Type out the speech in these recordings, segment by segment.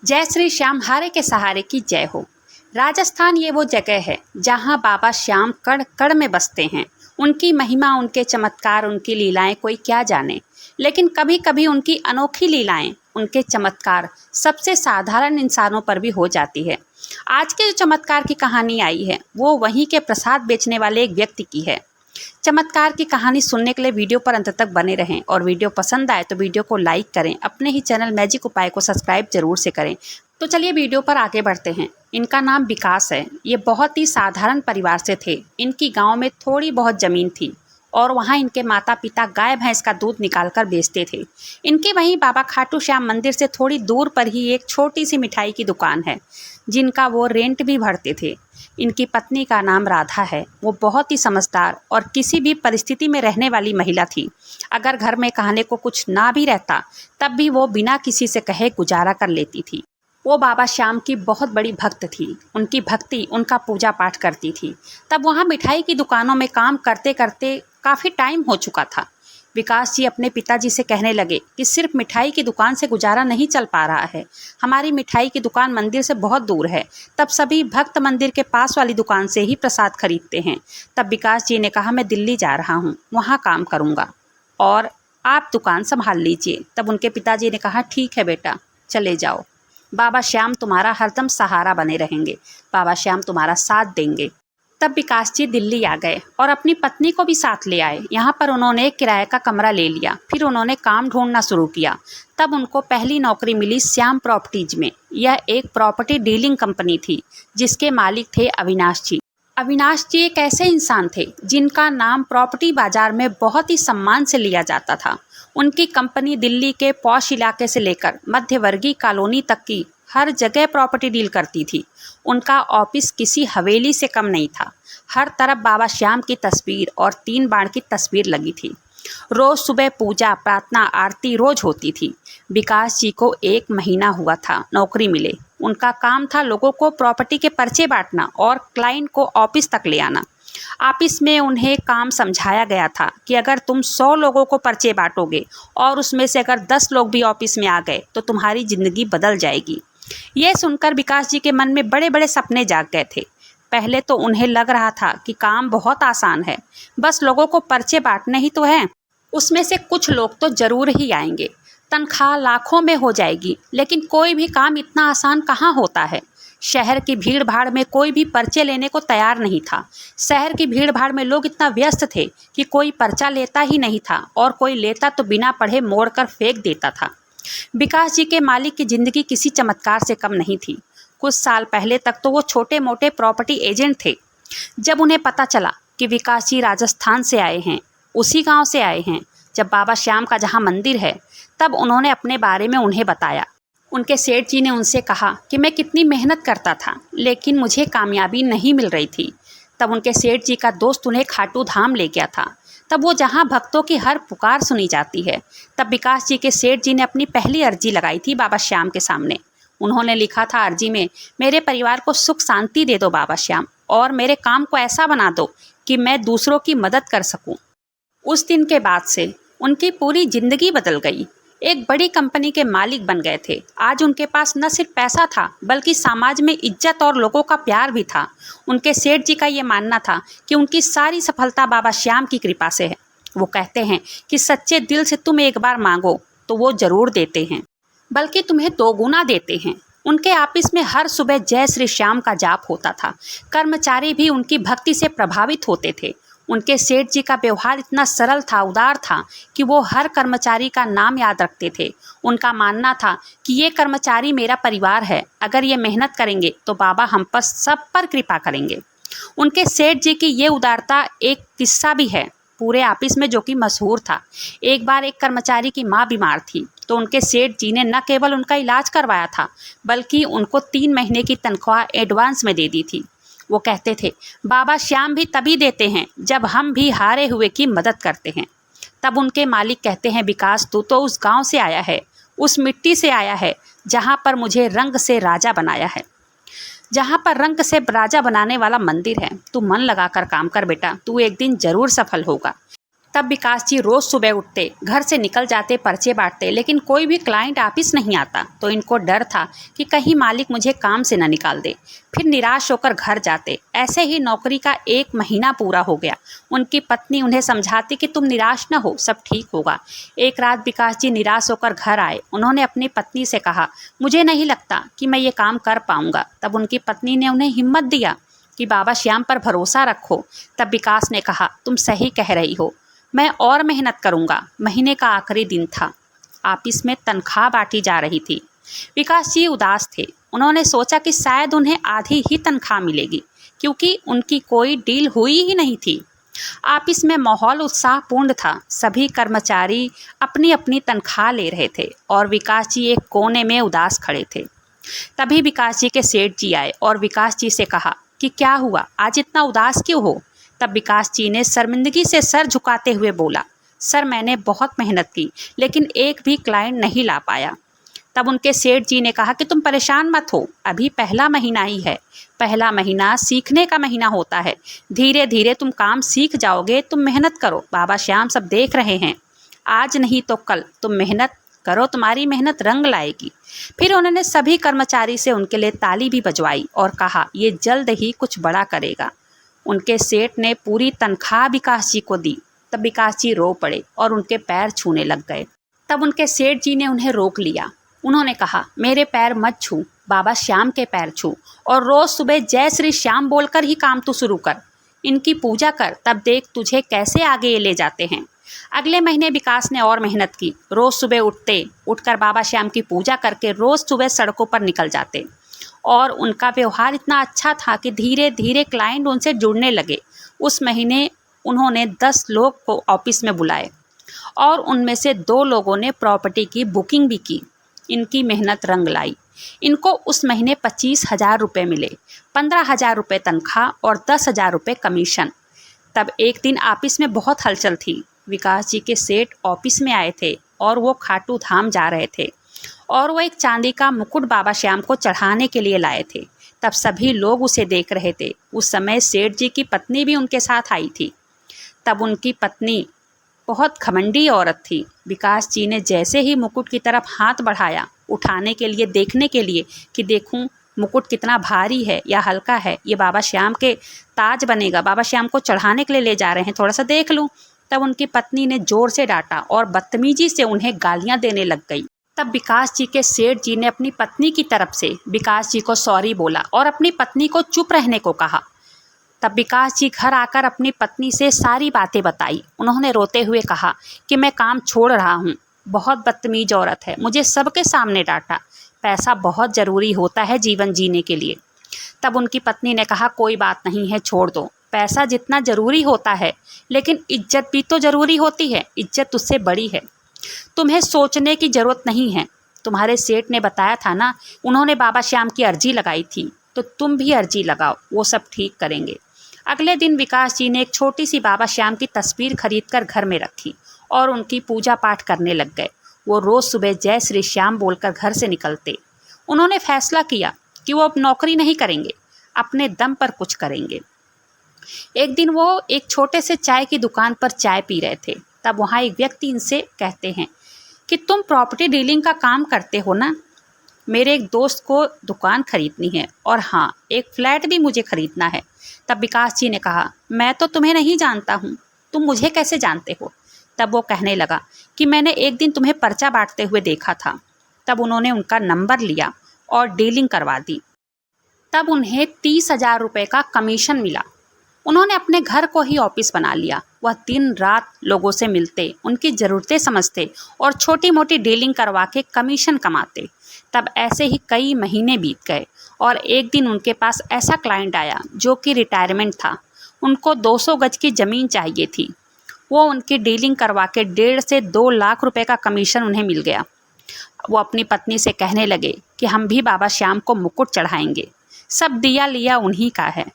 जय श्री श्याम हारे के सहारे की जय हो। राजस्थान ये वो जगह है जहाँ बाबा श्याम कण कण में बसते हैं। उनकी महिमा, उनके चमत्कार, उनकी लीलाएं कोई क्या जाने, लेकिन कभी कभी उनकी अनोखी लीलाएं, उनके चमत्कार सबसे साधारण इंसानों पर भी हो जाती है। आज के जो चमत्कार की कहानी आई है वो वहीं के प्रसाद बेचने वाले एक व्यक्ति की है। चमत्कार की कहानी सुनने के लिए वीडियो पर अंत तक बने रहें और वीडियो पसंद आए तो वीडियो को लाइक करें। अपने ही चैनल मैजिक उपाय को सब्सक्राइब जरूर से करें। तो चलिए वीडियो पर आगे बढ़ते हैं। इनका नाम विकास है। ये बहुत ही साधारण परिवार से थे। इनकी गांव में थोड़ी बहुत ज़मीन थी और वहाँ इनके माता पिता गाय भैंस का दूध निकालकर बेचते थे। इनके वहीं बाबा खाटू श्याम मंदिर से थोड़ी दूर पर ही एक छोटी सी मिठाई की दुकान है जिनका वो रेंट भी भरते थे। इनकी पत्नी का नाम राधा है। वो बहुत ही समझदार और किसी भी परिस्थिति में रहने वाली महिला थी। अगर घर में खाने को कुछ ना भी रहता तब भी वो बिना किसी से कहे गुजारा कर लेती थी। वो बाबा श्याम की बहुत बड़ी भक्त थी। उनकी भक्ति उनका पूजा पाठ करती थी। तब वहाँ मिठाई की दुकानों में काम करते करते काफ़ी टाइम हो चुका था। विकास जी अपने पिताजी से कहने लगे कि सिर्फ मिठाई की दुकान से गुजारा नहीं चल पा रहा है। हमारी मिठाई की दुकान मंदिर से बहुत दूर है। तब सभी भक्त मंदिर के पास वाली दुकान से ही प्रसाद खरीदते हैं। तब विकास जी ने कहा, मैं दिल्ली जा रहा हूँ, वहाँ काम करूँगा और आप दुकान संभाल लीजिए। तब उनके पिताजी ने कहा, ठीक है बेटा, चले जाओ। बाबा श्याम तुम्हारा हरदम सहारा बने रहेंगे। बाबा श्याम तुम्हारा साथ देंगे। तब विकास जी दिल्ली आ गए और अपनी पत्नी को भी साथ ले आए। यहाँ पर उन्होंने एक किराए का कमरा ले लिया। फिर उन्होंने काम ढूंढना शुरू किया। तब उनको पहली नौकरी मिली श्याम प्रॉपर्टीज में। यह एक प्रॉपर्टी डीलिंग कंपनी थी जिसके मालिक थे अविनाश जी। अविनाश जी एक ऐसे इंसान थे जिनका नाम प्रॉपर्टी बाजार में बहुत ही सम्मान से लिया जाता था। उनकी कंपनी दिल्ली के पॉश इलाके से लेकर मध्यवर्गीय कॉलोनी तक की हर जगह प्रॉपर्टी डील करती थी। उनका ऑफिस किसी हवेली से कम नहीं था। हर तरफ बाबा श्याम की तस्वीर और 3 बाण की तस्वीर लगी थी। रोज सुबह पूजा, प्रार्थना, आरती रोज होती थी। विकास जी को 1 महीना हुआ था नौकरी मिले। उनका काम था लोगों को प्रॉपर्टी के पर्चे बांटना और क्लाइंट को ऑफिस तक ले आना। ऑफिस में उन्हें काम समझाया गया था कि अगर तुम 100 लोगों को पर्चे बांटोगे और उसमें से अगर 10 लोग भी ऑफिस में आ गए तो तुम्हारी ज़िंदगी बदल जाएगी। यह सुनकर विकास जी के मन में बड़े बड़े सपने जाग गए थे। पहले तो उन्हें लग रहा था कि काम बहुत आसान है, बस लोगों को पर्चे बांटने ही तो हैं। उसमें से कुछ लोग तो ज़रूर ही आएंगे, तनख्वाह लाखों में हो जाएगी। लेकिन कोई भी काम इतना आसान कहाँ होता है। शहर की भीड़ भाड़ में कोई भी पर्चे लेने को तैयार नहीं था। शहर की भीड़ भाड़ में लोग इतना व्यस्त थे कि कोई पर्चा लेता ही नहीं था और कोई लेता तो बिना पढ़े मोड़ कर फेंक देता था। विकास जी के मालिक की ज़िंदगी किसी चमत्कार से कम नहीं थी। कुछ साल पहले तक तो वो छोटे मोटे प्रॉपर्टी एजेंट थे। जब उन्हें पता चला कि विकास जी राजस्थान से आए हैं, उसी गांव से आए हैं जब बाबा श्याम का जहां मंदिर है, तब उन्होंने अपने बारे में उन्हें बताया। उनके सेठ जी ने उनसे कहा कि मैं कितनी मेहनत करता था लेकिन मुझे कामयाबी नहीं मिल रही थी। तब उनके सेठ जी का दोस्त उन्हें खाटू धाम ले गया था। तब वो जहाँ भक्तों की हर पुकार सुनी जाती है। तब विकास जी के सेठ जी ने अपनी पहली अर्जी लगाई थी बाबा श्याम के सामने। उन्होंने लिखा था अर्जी में, मेरे परिवार को सुख शांति दे दो बाबा श्याम, और मेरे काम को ऐसा बना दो कि मैं दूसरों की मदद कर सकूं। उस दिन के बाद से उनकी पूरी जिंदगी बदल गई। एक बड़ी कंपनी के मालिक बन गए थे। आज उनके पास न सिर्फ पैसा था बल्कि समाज में इज्जत और लोगों का प्यार भी था। उनके सेठ जी का ये मानना था कि उनकी सारी सफलता बाबा श्याम की कृपा से है। वो कहते हैं कि सच्चे दिल से तुम एक बार मांगो तो वो ज़रूर देते हैं, बल्कि तुम्हें 2 गुना देते हैं। उनके ऑफिस में हर सुबह जय श्री श्याम का जाप होता था। कर्मचारी भी उनकी भक्ति से प्रभावित होते थे। उनके सेठ जी का व्यवहार इतना सरल था, उदार था कि वो हर कर्मचारी का नाम याद रखते थे। उनका मानना था कि ये कर्मचारी मेरा परिवार है, अगर ये मेहनत करेंगे तो बाबा हम पर सब पर कृपा करेंगे। उनके सेठ जी की ये उदारता एक किस्सा भी है पूरे ऑफिस में जो कि मशहूर था। एक बार एक कर्मचारी की माँ बीमार थी तो उनके सेठ जी ने न केवल उनका इलाज करवाया था बल्कि उनको 3 महीने की तनख्वाह एडवांस में दे दी थी। वो कहते थे, बाबा श्याम भी तभी देते हैं जब हम भी हारे हुए की मदद करते हैं। तब उनके मालिक कहते हैं, विकास तू तो उस गांव से आया है, उस मिट्टी से आया है जहां पर मुझे रंग से राजा बनाया है, जहां पर रंग से राजा बनाने वाला मंदिर है। तू मन लगाकर काम कर बेटा, तू एक दिन जरूर सफल होगा। तब विकास जी रोज सुबह उठते, घर से निकल जाते, पर्चे बांटते, लेकिन कोई भी क्लाइंट ऑफिस नहीं आता। तो इनको डर था कि कहीं मालिक मुझे काम से न निकाल दे। फिर निराश होकर घर जाते। ऐसे ही नौकरी का 1 महीना पूरा हो गया। उनकी पत्नी उन्हें समझाती कि तुम निराश न हो, सब ठीक होगा। एक रात विकास जी निराश होकर घर आए। उन्होंने अपनी पत्नी से कहा, मुझे नहीं लगता कि मैं ये काम कर पाऊंगा। तब उनकी पत्नी ने उन्हें हिम्मत दिया कि बाबा श्याम पर भरोसा रखो। तब विकास ने कहा, तुम सही कह रही हो, मैं और मेहनत करूंगा। महीने का आखिरी दिन था। ऑफिस में तनख्वाह बांटी जा रही थी। विकास जी उदास थे। उन्होंने सोचा कि शायद उन्हें आधी ही तनख्वाह मिलेगी, क्योंकि उनकी कोई डील हुई ही नहीं थी। ऑफिस में माहौल उत्साहपूर्ण था। सभी कर्मचारी अपनी अपनी तनख्वाह ले रहे थे और विकास जी एक कोने में उदास खड़े थे। तभी विकास जी के सेठ जी आए और विकास जी से कहा कि क्या हुआ, आज इतना उदास क्यों हो। तब विकास जी ने शर्मिंदगी से सर झुकाते हुए बोला, सर मैंने बहुत मेहनत की, लेकिन एक भी क्लाइंट नहीं ला पाया। तब उनके सेठ जी ने कहा कि तुम परेशान मत हो, अभी पहला महीना ही है। पहला महीना सीखने का महीना होता है। धीरे धीरे तुम काम सीख जाओगे। तुम मेहनत करो, बाबा श्याम सब देख रहे हैं। आज नहीं तो कल तुम मेहनत करो, तुम्हारी मेहनत रंग लाएगी। फिर उन्होंने सभी कर्मचारी से उनके लिए ताली भी बजवाई और कहा, ये जल्द ही कुछ बड़ा करेगा। उनके सेठ ने पूरी तनख्वाह विकास जी को दी। तब विकास जी रो पड़े और उनके पैर छूने लग गए। तब उनके सेठ जी ने उन्हें रोक लिया। उन्होंने कहा, मेरे पैर मत छू, बाबा श्याम के पैर छू और रोज सुबह जय श्री श्याम बोलकर ही काम तू शुरू कर। इनकी पूजा कर, तब देख तुझे कैसे आगे ये ले जाते हैं। अगले महीने विकास ने और मेहनत की। रोज सुबह उठकर बाबा श्याम की पूजा करके रोज सुबह सड़कों पर निकल जाते और उनका व्यवहार इतना अच्छा था कि धीरे धीरे क्लाइंट उनसे जुड़ने लगे। उस महीने उन्होंने 10 लोग को ऑफिस में बुलाए और उनमें से 2 लोगों ने प्रॉपर्टी की बुकिंग भी की। इनकी मेहनत रंग लाई। इनको उस महीने 25,000 रुपये मिले, 15,000 रुपये तनख्वाह और 10,000 रुपये कमीशन। तब एक दिन ऑफिस में बहुत हलचल थी। विकास जी के सेठ ऑफिस में आए थे और वो खाटू धाम जा रहे थे और वो एक चांदी का मुकुट बाबा श्याम को चढ़ाने के लिए लाए थे। तब सभी लोग उसे देख रहे थे। उस समय सेठ जी की पत्नी भी उनके साथ आई थी। तब उनकी पत्नी बहुत घमंडी औरत थी। विकास जी ने जैसे ही मुकुट की तरफ हाथ बढ़ाया, उठाने के लिए, देखने के लिए कि देखूं मुकुट कितना भारी है या हल्का है, ये बाबा श्याम के ताज बनेगा, बाबा श्याम को चढ़ाने के लिए ले जा रहे हैं, थोड़ा सा देख लूं। तब उनकी पत्नी ने जोर से डांटा और बदतमीजी से उन्हें गालियां देने लग गई। तब विकास जी के सेठ जी ने अपनी पत्नी की तरफ से विकास जी को सॉरी बोला और अपनी पत्नी को चुप रहने को कहा। तब विकास जी घर आकर अपनी पत्नी से सारी बातें बताई। उन्होंने रोते हुए कहा कि मैं काम छोड़ रहा हूँ, बहुत बदतमीज औरत है, मुझे सबके सामने डांटा। पैसा बहुत ज़रूरी होता है जीवन जीने के लिए। तब उनकी पत्नी ने कहा, कोई बात नहीं है, छोड़ दो। पैसा जितना ज़रूरी होता है, लेकिन इज्जत भी तो ज़रूरी होती है। इज्जत उससे बड़ी है। तुम्हें सोचने की ज़रूरत नहीं है। तुम्हारे सेठ ने बताया था ना, उन्होंने बाबा श्याम की अर्जी लगाई थी, तो तुम भी अर्जी लगाओ, वो सब ठीक करेंगे। अगले दिन विकास जी ने एक छोटी सी बाबा श्याम की तस्वीर खरीदकर घर में रखी और उनकी पूजा पाठ करने लग गए। वो रोज़ सुबह जय श्री श्याम बोलकर घर से निकलते। उन्होंने फैसला किया कि वो अब नौकरी नहीं करेंगे, अपने दम पर कुछ करेंगे। एक दिन वो एक छोटे से चाय की दुकान पर चाय पी रहे थे। तब वहाँ एक व्यक्ति इनसे कहते हैं कि तुम प्रॉपर्टी डीलिंग का काम करते हो ना, मेरे एक दोस्त को दुकान खरीदनी है और हाँ, एक फ्लैट भी मुझे खरीदना है। तब विकास जी ने कहा, मैं तो तुम्हें नहीं जानता हूँ, तुम मुझे कैसे जानते हो। तब वो कहने लगा कि मैंने एक दिन तुम्हें पर्चा बांटते हुए देखा था। तब उन्होंने उनका नंबर लिया और डीलिंग करवा दी। तब उन्हें 30,000 रुपये का कमीशन मिला। उन्होंने अपने घर को ही ऑफिस बना लिया। वह दिन रात लोगों से मिलते, उनकी ज़रूरतें समझते और छोटी मोटी डीलिंग करवा के कमीशन कमाते। तब ऐसे ही कई महीने बीत गए और एक दिन उनके पास ऐसा क्लाइंट आया जो कि रिटायरमेंट था। उनको 200 गज की ज़मीन चाहिए थी। वो उनकी डीलिंग करवा के 1.5 से 2 लाख रुपए का कमीशन उन्हें मिल गया। वो अपनी पत्नी से कहने लगे कि हम भी बाबा श्याम को मुकुट चढ़ाएंगे, सब दिया लिया उन्हीं का है।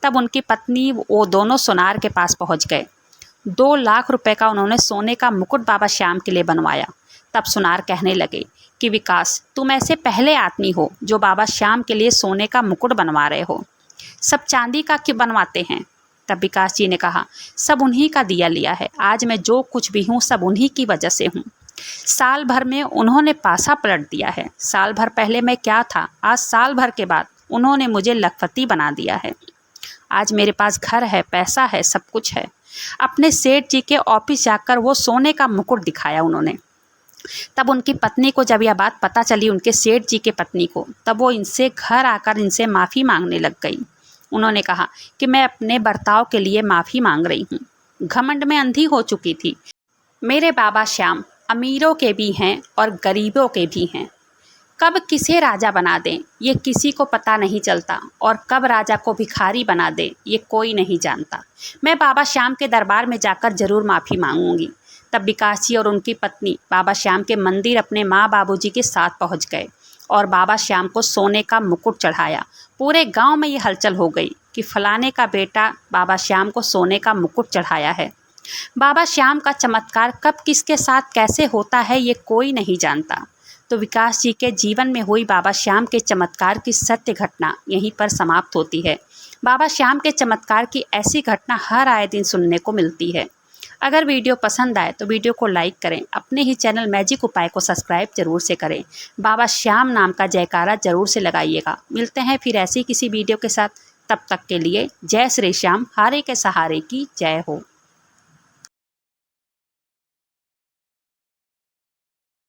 तब उनकी पत्नी वो दोनों सोनार के पास पहुंच गए। 2 लाख रुपए का उन्होंने सोने का मुकुट बाबा श्याम के लिए बनवाया। तब सुनार कहने लगे कि विकास, तुम ऐसे पहले आदमी हो जो बाबा श्याम के लिए सोने का मुकुट बनवा रहे हो। सब चांदी का क्यों बनवाते हैं। तब विकास जी ने कहा, सब उन्हीं का दिया लिया है। आज मैं जो कुछ भी हूँ सब उन्हीं की वजह से हूँ। साल भर में उन्होंने पासा पलट दिया है। साल भर पहले मैं क्या था, आज साल भर के बाद उन्होंने मुझे लखपति बना दिया है। आज मेरे पास घर है, पैसा है, सब कुछ है। अपने सेठ जी के ऑफिस जाकर वो सोने का मुकुट दिखाया उन्होंने। तब उनकी पत्नी को जब यह बात पता चली, उनके सेठ जी के पत्नी को, तब वो इनसे घर आकर इनसे माफ़ी मांगने लग गई। उन्होंने कहा कि मैं अपने बर्ताव के लिए माफ़ी मांग रही हूँ। घमंड में अंधी हो चुकी थी। मेरे बाबा श्याम अमीरों के भी हैं और गरीबों के भी हैं। कब किसे राजा बना दें ये किसी को पता नहीं चलता, और कब राजा को भिखारी बना दें ये कोई नहीं जानता। मैं बाबा श्याम के दरबार में जाकर ज़रूर माफ़ी मांगूंगी। तब विकास जी और उनकी पत्नी बाबा श्याम के मंदिर अपने माँ बाबूजी के साथ पहुँच गए और बाबा श्याम को सोने का मुकुट चढ़ाया। पूरे गांव में ये हलचल हो गई कि फलाने का बेटा बाबा श्याम को सोने का मुकुट चढ़ाया है। बाबा श्याम का चमत्कार कब किसके साथ कैसे होता है ये कोई नहीं जानता। तो विकास जी के जीवन में हुई बाबा श्याम के चमत्कार की सत्य घटना यहीं पर समाप्त होती है। बाबा श्याम के चमत्कार की ऐसी घटना हर आए दिन सुनने को मिलती है। अगर वीडियो पसंद आए तो वीडियो को लाइक करें, अपने ही चैनल मैजिक उपाय को सब्सक्राइब जरूर से करें। बाबा श्याम नाम का जयकारा जरूर से लगाइएगा। मिलते हैं फिर ऐसी किसी वीडियो के साथ, तब तक के लिए जय श्री श्याम, हारे के सहारे की जय हो।